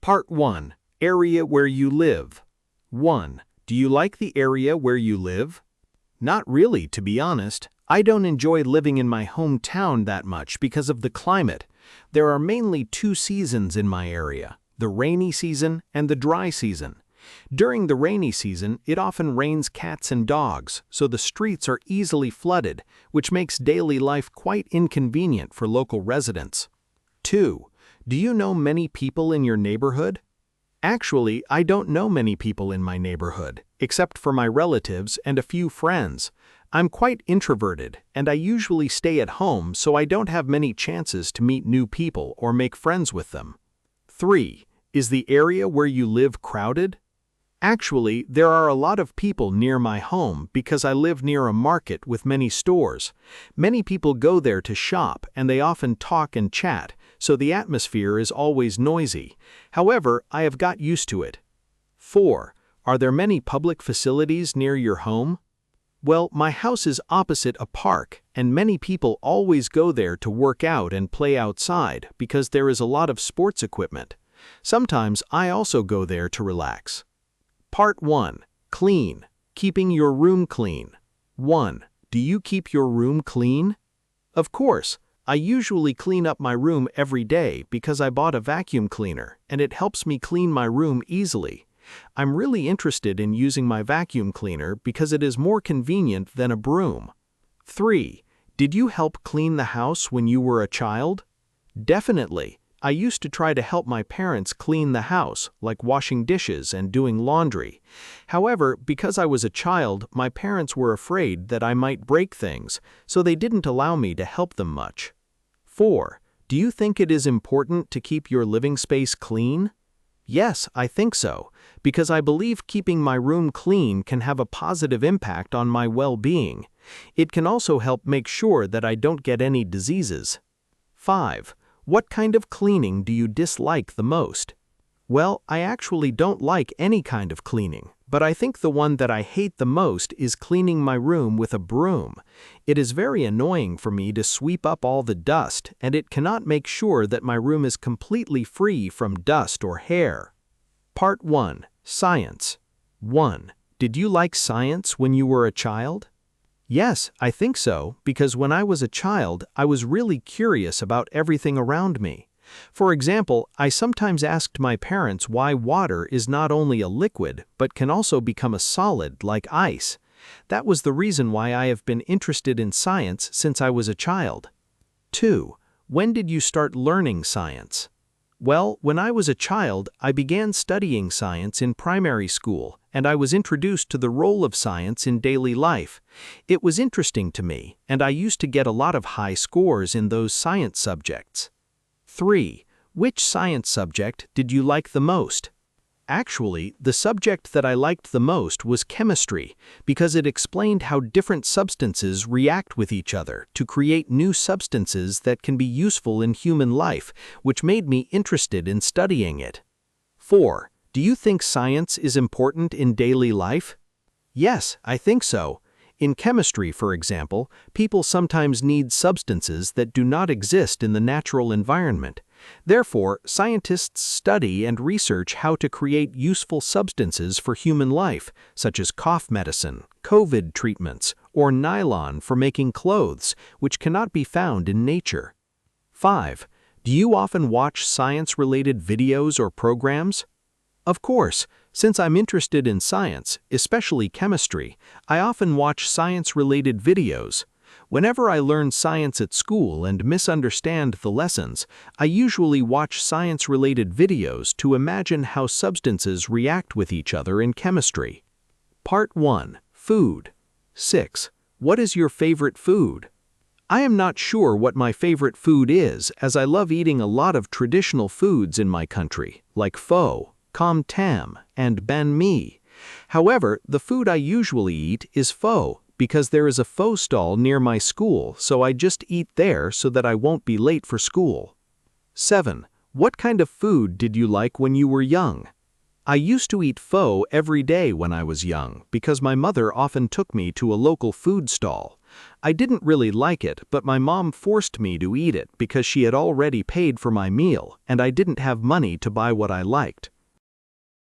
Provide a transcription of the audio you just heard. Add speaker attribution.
Speaker 1: Part 1. Area where you live. 1. Do you like the area where you live? Not really, to be honest. I don't enjoy living in my hometown that much because of the climate. There are mainly two seasons in my area, the rainy season and the dry season. During the rainy season, it often rains cats and dogs, so the streets are easily flooded, which makes daily life quite inconvenient for local residents. 2. Do you know many people in your neighborhood? Actually, I don't know many people in my neighborhood, except for my relatives and a few friends. I'm quite introverted, and I usually stay at home, so I don't have many chances to meet new people or make friends with them. 3. Is the area where you live crowded? Actually, there are a lot of people near my home because I live near a market with many stores. Many people go there to shop, and they often talk and chat, so the atmosphere is always noisy. However, I have got used to it. 4. Are there many public facilities near your home? Well, my house is opposite a park, and many people always go there to work out and play outside because there is a lot of sports equipment. Sometimes I also go there to relax. Part 1. Clean. Keeping your room clean. 1. Do you keep your room clean? Of course. I usually clean up my room every day because I bought a vacuum cleaner, and it helps me clean my room easily. I'm really interested in using my vacuum cleaner because it is more convenient than a broom. 3. Did you help clean the house when you were a child? Definitely. I used to try to help my parents clean the house, like washing dishes and doing laundry. However, because I was a child, my parents were afraid that I might break things, so they didn't allow me to help them much. 4. Do you think it is important to keep your living space clean? Yes, I think so, because I believe keeping my room clean can have a positive impact on my well-being. It can also help make sure that I don't get any diseases. 5. What kind of cleaning do you dislike the most? Well, I actually don't like any kind of cleaning, but I think the one that I hate the most is cleaning my room with a broom. It is very annoying for me to sweep up all the dust, and it cannot make sure that my room is completely free from dust or hair. Part 1. Science. 1. Did you like science when you were a child? Yes, I think so, because when I was a child, I was really curious about everything around me. For example, I sometimes asked my parents why water is not only a liquid, but can also become a solid like ice. That was the reason why I have been interested in science since I was a child. 2. When did you start learning science? Well, when I was a child, I began studying science in primary school, and I was introduced to the role of science in daily life. It was interesting to me, and I used to get a lot of high scores in those science subjects. 3. Which science subject did you like the most? Actually, the subject that I liked the most was chemistry, because it explained how different substances react with each other to create new substances that can be useful in human life, which made me interested in studying it. 4. Do you think science is important in daily life? Yes, I think so. In chemistry, for example, people sometimes need substances that do not exist in the natural environment. Therefore, scientists study and research how to create useful substances for human life, such as cough medicine, COVID treatments, or nylon for making clothes, which cannot be found in nature. 5. Do you often watch science-related videos or programs? Of course, since I'm interested in science, especially chemistry, I often watch science-related videos. Whenever I learn science at school and misunderstand the lessons, I usually watch science-related videos to imagine how substances react with each other in chemistry. Part 1. Food. 6. What is your favorite food? I am not sure what my favorite food is, as I love eating a lot of traditional foods in my country, like pho, com tam, and banh mi. However, the food I usually eat is pho, because there is a pho stall near my school, so I just eat there so that I won't be late for school. 7. What kind of food did you like when you were young? I used to eat pho every day when I was young because my mother often took me to a local food stall. I didn't really like it, but my mom forced me to eat it because she had already paid for my meal and I didn't have money to buy what I liked.